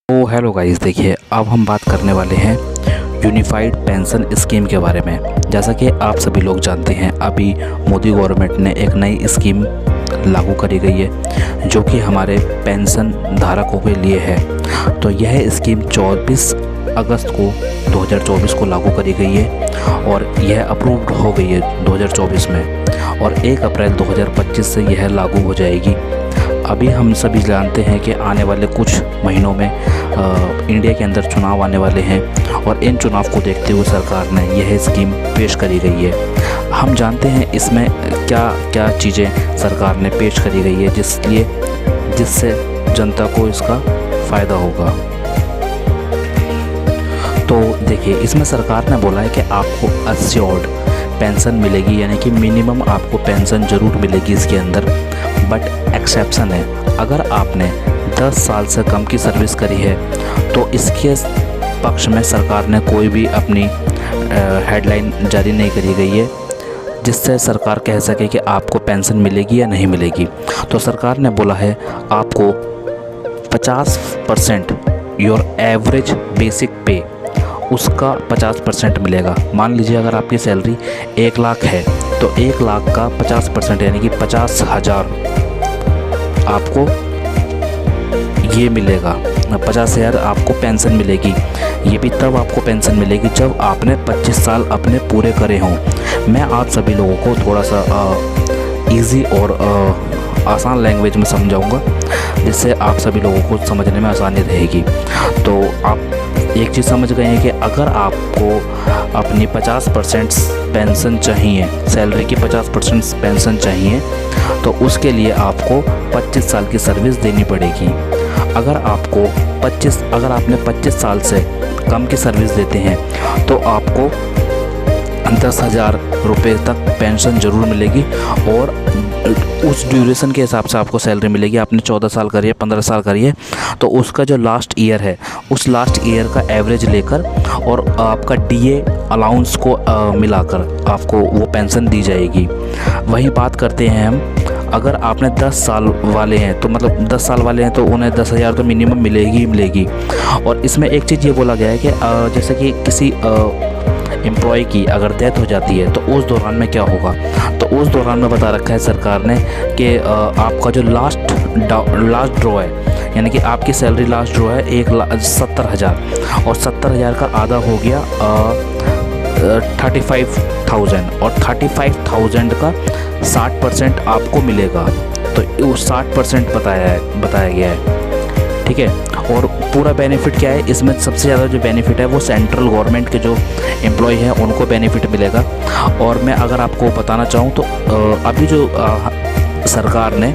तो hello guys, देखिए अब हम बात करने वाले हैं यूनिफाइड पेंशन स्कीम के बारे में। जैसा कि आप सभी लोग जानते हैं, अभी मोदी गवर्नमेंट ने एक नई स्कीम लागू करी गई है जो कि हमारे पेंशन धारकों के लिए है। तो यह स्कीम 24 अगस्त को 2024 को लागू करी गई है और यह अप्रूव्ड हो गई है 2024 में, और 1 अप्रैल 2025 से यह लागू हो जाएगी। अभी हम सभी जानते हैं कि आने वाले कुछ महीनों में इंडिया के अंदर चुनाव आने वाले हैं, और इन चुनाव को देखते हुए सरकार ने यह स्कीम पेश करी गई है। हम जानते हैं इसमें क्या क्या चीज़ें सरकार ने पेश करी गई है जिससे जनता को इसका फ़ायदा होगा। तो देखिए, इसमें सरकार ने बोला है कि आपको अस्योर्ड पेंशन मिलेगी, यानी कि मिनिमम आपको पेंशन ज़रूर मिलेगी इसके अंदर। बट एक्सेप्शन है, अगर आपने 10 साल से कम की सर्विस करी है तो इसके पक्ष में सरकार ने कोई भी अपनी हेडलाइन जारी नहीं करी गई है जिससे सरकार कह सके कि आपको पेंशन मिलेगी या नहीं मिलेगी। तो सरकार ने बोला है आपको 50% योर एवरेज बेसिक पे, उसका 50% मिलेगा। मान लीजिए अगर आपकी सैलरी 1 लाख है तो 1 लाख का 50% यानी कि 50,000 आपको ये मिलेगा। 50,000 आपको पेंशन मिलेगी। ये भी तब आपको पेंशन मिलेगी जब आपने 25 साल अपने पूरे करे हों। मैं आप सभी लोगों को थोड़ा सा इजी और आसान लैंग्वेज में समझाऊंगा जिससे आप सभी लोगों को समझने में आसानी रहेगी। तो आप एक चीज़ समझ गए हैं कि अगर आपको अपनी 50% पेंशन चाहिए, सैलरी की 50% पेंशन चाहिए, तो उसके लिए आपको 25 साल की सर्विस देनी पड़ेगी। अगर आपने 25 साल से कम की सर्विस देते हैं तो आपको 10,000 रुपये तक पेंशन ज़रूर मिलेगी, और उस ड्यूरेशन के हिसाब से आपको सैलरी मिलेगी। आपने 14 साल करी है, 15 साल करी है, तो उसका जो लास्ट ईयर है उस लास्ट ईयर का एवरेज लेकर और आपका डीए अलाउंस को मिलाकर आपको वो पेंशन दी जाएगी। वहीं बात करते हैं हम, अगर आपने 10 साल वाले हैं तो मतलब 10 साल वाले हैं तो उन्हें 10,000 तो मिनिमम मिलेगी ही मिलेगी। और इसमें एक चीज़ ये बोला गया है कि जैसे कि किसी एम्प्लॉय की अगर डेथ हो जाती है तो उस दौरान में क्या होगा, तो उस दौरान में बता रखा है सरकार ने कि आपका जो लास्ट ड्रॉ है, यानी कि आपकी सैलरी लास्ट ड्रॉ है 1,70,000, और 70,000 का आधा हो गया 35,000, और 35,000 का 60% आपको मिलेगा। तो वो 60% बताया गया है, ठीक है। और पूरा बेनिफिट क्या है इसमें, सबसे ज़्यादा जो बेनिफिट है वो सेंट्रल गवर्नमेंट के जो एम्प्लॉय हैं उनको बेनिफिट मिलेगा। और मैं अगर आपको बताना चाहूँ तो अभी जो सरकार ने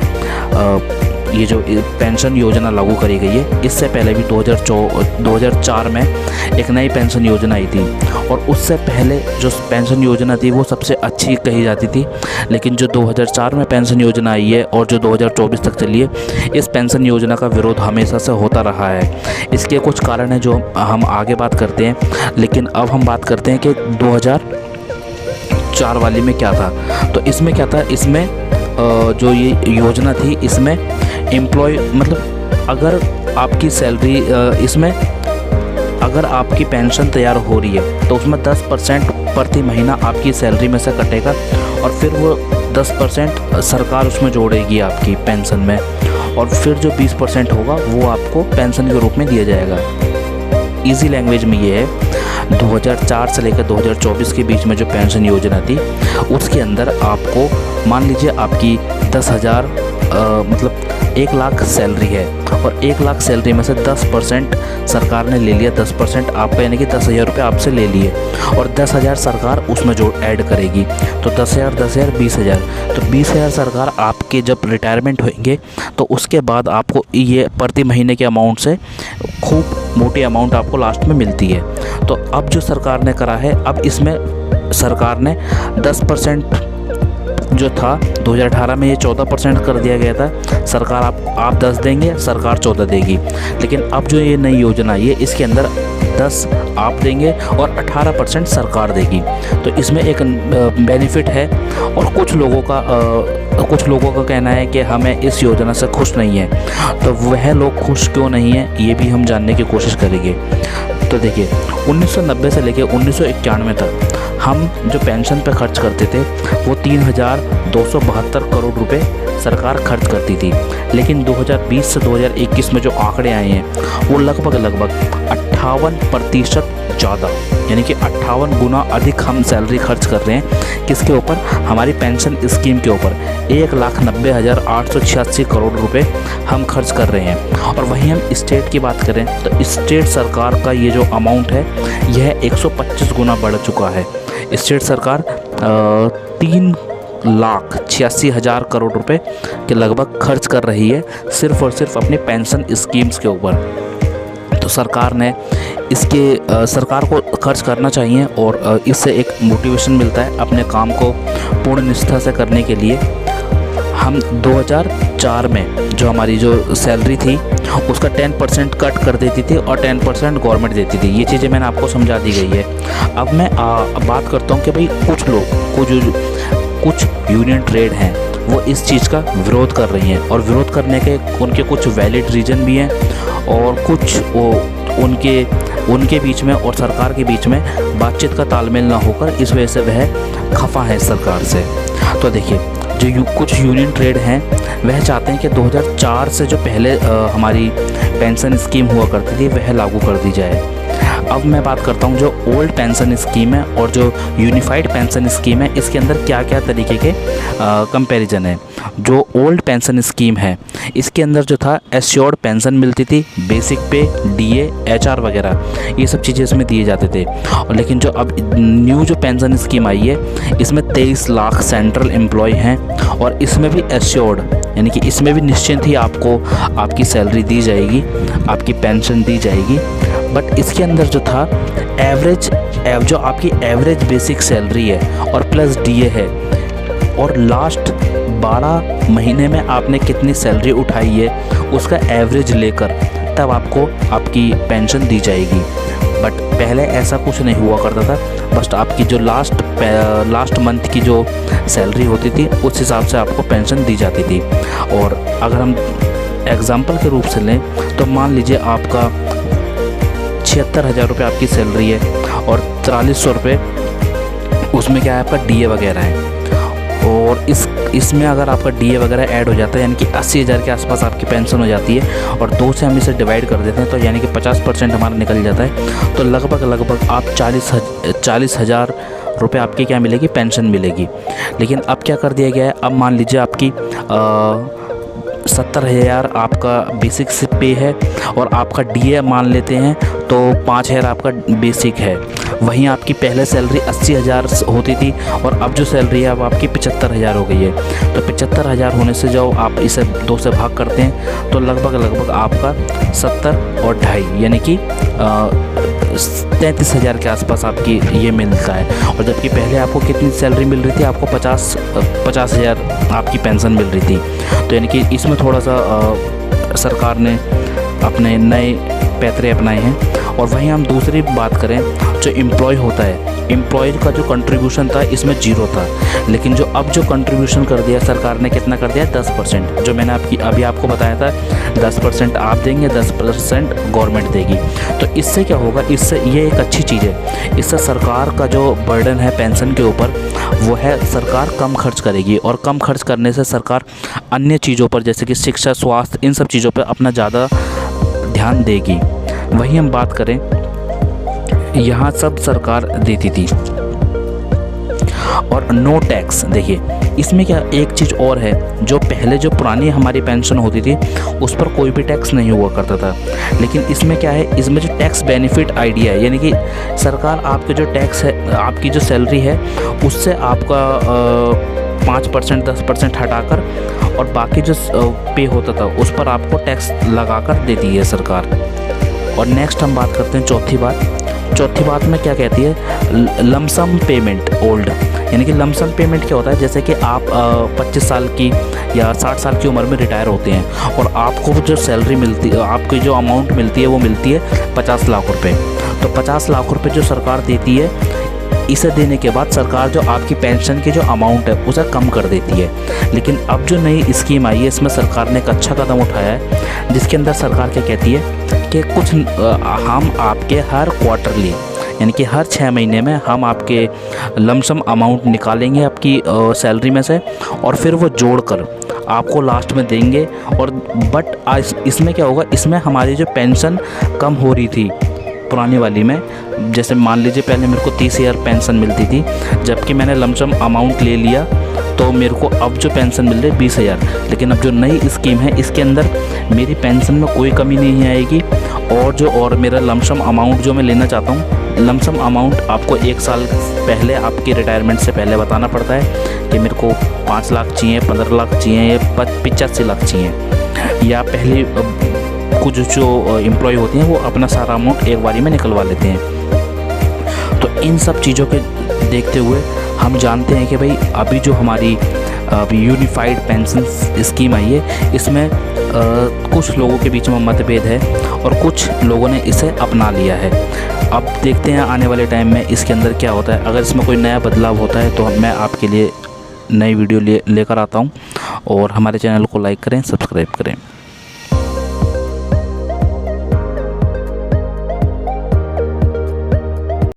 ये जो पेंशन योजना लागू करी गई है, इससे पहले भी 2004 में एक नई पेंशन योजना आई थी, और उससे पहले जो पेंशन योजना थी वो सबसे अच्छी कही जाती थी। लेकिन जो 2004 में पेंशन योजना आई है और जो 2024 तक चली है, इस पेंशन योजना का विरोध हमेशा से होता रहा है। इसके कुछ कारण हैं जो हम आगे बात करते हैं, लेकिन अब हम बात करते हैं कि 2004 वाली में क्या था। तो इसमें क्या था, इसमें जो ये योजना थी इसमें एम्प्लॉय मतलब अगर आपकी सैलरी इसमें अगर आपकी पेंशन तैयार हो रही है तो उसमें 10% प्रति महीना आपकी सैलरी में से कटेगा, और फिर वो 10% सरकार उसमें जोड़ेगी आपकी पेंशन में, और फिर जो 20% होगा वो आपको पेंशन के रूप में दिया जाएगा। इजी लैंग्वेज में ये है, 2004 से लेकर 2024 के बीच में जो पेंशन योजना थी उसके अंदर आपको मान लीजिए आपकी 10,000 मतलब 1 लाख सैलरी है, और 1 लाख सैलरी में से 10% सरकार ने ले लिया, 10% आपका, यानी कि 10,000 रुपये आपसे ले लिए, और 10,000 सरकार उसमें जो ऐड करेगी। तो 10,000 10,000 20,000, तो 20,000 सरकार आपके जब रिटायरमेंट होंगे तो उसके बाद आपको ये प्रति महीने के अमाउंट से खूब मोटी अमाउंट आपको लास्ट में मिलती है। तो अब जो सरकार ने करा है, अब इसमें सरकार ने 10% जो था 2018 में ये 14% कर दिया गया था। सरकार आप 10 देंगे, सरकार 14 देगी। लेकिन अब जो ये नई योजना ये इसके अंदर 10 आप देंगे और 18% सरकार देगी। तो इसमें एक बेनिफिट है। और कुछ लोगों का कहना है कि हमें इस योजना से खुश नहीं है। तो वह लोग खुश क्यों नहीं हैं, ये भी हम जानने की कोशिश करेंगे। तो देखिए, 1990 से लेकर 1991 तक हम जो पेंशन पे खर्च करते थे वो 3272 करोड़ रुपए सरकार खर्च करती थी। लेकिन 2020 से 2021 में जो आंकड़े आए हैं वो लगभग 58% ज़्यादा, यानी कि 58 गुना अधिक हम सैलरी खर्च कर रहे हैं। किसके ऊपर? हमारी पेंशन स्कीम के ऊपर 1,90,886 करोड़ रुपए हम खर्च कर रहे हैं। और वहीं हम स्टेट की बात करें तो स्टेट सरकार का ये जो अमाउंट है यह 125 गुना बढ़ चुका है। स्टेट सरकार 3,86,000 करोड़ रुपए के लगभग खर्च कर रही है सिर्फ़ और सिर्फ अपनी पेंशन स्कीम्स के ऊपर। तो सरकार को खर्च करना चाहिए और इससे एक मोटिवेशन मिलता है अपने काम को पूर्ण निष्ठा से करने के लिए। हम 2004 में जो हमारी जो सैलरी थी उसका 10% कट कर देती थी और 10% गवर्नमेंट देती थी। ये चीज़ें मैंने आपको समझा दी गई है। अब मैं बात करता हूँ कि भाई कुछ यूनियन ट्रेड हैं वो इस चीज़ का विरोध कर रही हैं और विरोध करने के उनके कुछ वैलिड रीज़न भी हैं और कुछ उनके बीच में और सरकार के बीच में बातचीत का तालमेल ना होकर इस वजह से वह खफा है सरकार से। तो देखिए, जो कुछ यूनियन ट्रेड हैं वह चाहते हैं कि 2004 से जो पहले हमारी पेंशन स्कीम हुआ करती थी वह लागू कर दी जाए। अब मैं बात करता हूँ जो ओल्ड पेंशन स्कीम है और जो यूनिफाइड पेंशन स्कीम है, इसके अंदर क्या क्या तरीके के कंपैरिजन है। जो ओल्ड पेंशन स्कीम है इसके अंदर जो था एश्योर्ड पेंशन मिलती थी, बेसिक पे, डीए, एचआर वगैरह ये सब चीज़ें इसमें दिए जाते थे। और लेकिन जो अब न्यू जो पेंशन स्कीम आई है इसमें 23 लाख सेंट्रल एम्प्लॉय हैं और इसमें भी एश्योर्ड, यानी कि इसमें भी निश्चिंत ही आपको आपकी सैलरी दी जाएगी, आपकी पेंशन दी जाएगी। बट इसके अंदर जो था जो आपकी एवरेज बेसिक सैलरी है और प्लस डीए है और लास्ट 12 महीने में आपने कितनी सैलरी उठाई है उसका एवरेज लेकर तब आपको आपकी पेंशन दी जाएगी। बट पहले ऐसा कुछ नहीं हुआ करता था, बस आपकी जो लास्ट मंथ की जो सैलरी होती थी उस हिसाब से आपको पेंशन दी जाती थी। और अगर हम एग्ज़ाम्पल के रूप से लें तो मान लीजिए आपका 76,000 रुपये आपकी सैलरी है और 4300 रुपये उसमें क्या है आपका डीए वगैरह है। और इसमें अगर आपका डीए वगैरह ऐड हो जाता है यानी कि 80,000 के आसपास आपकी पेंशन हो जाती है और 2 से हम इसे डिवाइड कर देते हैं तो यानी कि 50% हमारा निकल जाता है। तो लगभग आप 40,000 रुपये आपकी क्या मिलेगी, पेंशन मिलेगी। लेकिन अब क्या कर दिया गया है, अब मान लीजिए आपकी 70,000 आपका बेसिक पे है और आपका डीए मान लेते हैं तो 5,000 आपका बेसिक है। वहीं आपकी पहले सैलरी 80,000 होती थी और अब जो सैलरी है अब आपकी 75,000 हो गई है। तो 75,000 होने से जो आप इसे 2 से भाग करते हैं तो लगभग आपका 70 और 2.5 यानी कि 33,000 के आसपास आपकी ये मिलता है। और जबकि पहले आपको कितनी सैलरी मिल रही थी, आपको 50,000 आपकी पेंशन मिल रही थी। तो यानी कि इसमें थोड़ा सा सरकार ने अपने नए पैतरे अपनाए हैं। और वहीं हम दूसरी बात करें, जो एम्प्लॉय होता है, एम्प्लॉय का जो कंट्रीब्यूशन था इसमें 0 था। लेकिन जो अब जो कंट्रीब्यूशन कर दिया सरकार ने, कितना कर दिया, 10%। जो मैंने अभी आपको बताया था 10% आप देंगे, 10% गवर्नमेंट देगी। तो इससे क्या होगा, इससे ये एक अच्छी चीज़ है। इससे सरकार का जो बर्डन है पेंशन के ऊपर वो है सरकार कम खर्च करेगी और कम खर्च करने से सरकार अन्य चीज़ों पर जैसे कि शिक्षा, स्वास्थ्य, इन सब चीज़ों पर अपना ज़्यादा ध्यान देगी। वहीं हम बात करें, यहाँ सब सरकार देती थी और नो टैक्स। देखिए इसमें क्या एक चीज़ और है, जो पहले जो पुरानी हमारी पेंशन होती थी उस पर कोई भी टैक्स नहीं हुआ करता था। लेकिन इसमें क्या है, इसमें जो टैक्स बेनिफिट आइडिया है, यानी कि सरकार आपके जो टैक्स है, आपकी जो सैलरी है उससे आपका 5% 10% हटाकर और बाकी जो पे होता था उस पर आपको टैक्स लगाकर देती है सरकार। और नेक्स्ट हम बात करते हैं चौथी बात, चौथी बात में क्या कहती है, लमसम पेमेंट ओल्ड, यानी कि लमसम पेमेंट क्या होता है, जैसे कि आप 25 साल की या 60 साल की उम्र में रिटायर होते हैं और आपको जो सैलरी मिलती है, आपकी जो अमाउंट मिलती है वो मिलती है 50 लाख रुपए। तो 50 लाख रुपए जो सरकार देती है, इसे देने के बाद सरकार जो आपकी पेंशन की जो अमाउंट है उसे कम कर देती है। लेकिन अब जो नई स्कीम आई है, इसमें सरकार ने एक अच्छा कदम उठाया है, जिसके अंदर सरकार क्या कहती है कि कुछ हम आपके हर क्वार्टरली, यानी कि हर 6 महीने में हम आपके लमसम अमाउंट निकालेंगे आपकी सैलरी में से, और फिर वो जोड़कर आपको लास्ट में देंगे। और बट आज इसमें क्या होगा, इसमें हमारी जो पेंशन कम हो रही थी पुरानी वाली में, जैसे मान लीजिए पहले मेरे को 30,000 पेंशन मिलती थी, जबकि मैंने लमसम अमाउंट ले लिया तो मेरे को अब जो पेंशन मिल रही है 20,000। लेकिन अब जो नई स्कीम है इसके अंदर मेरी पेंशन में कोई कमी नहीं आएगी, और मेरा लमसम अमाउंट जो मैं लेना चाहता हूँ, लमसम अमाउंट आपको 1 साल पहले आपकी रिटायरमेंट से पहले बताना पड़ता है कि मेरे को 5 लाख चाहिए, 15 लाख चाहिए या 85 लाख चाहिए, या पहले कुछ जो एम्प्लॉय होते हैं वो अपना सारा अमाउंट एक बारी में निकलवा लेते हैं। तो इन सब चीज़ों के देखते हुए हम जानते हैं कि भाई अभी जो हमारी यूनिफाइड पेंशन स्कीम आई है, इसमें कुछ लोगों के बीच में मतभेद है और कुछ लोगों ने इसे अपना लिया है। अब देखते हैं आने वाले टाइम में इसके अंदर क्या होता है। अगर इसमें कोई नया बदलाव होता है तो मैं आपके लिए नई वीडियो लेकर आता हूँ। और हमारे चैनल को लाइक करें, सब्सक्राइब करें।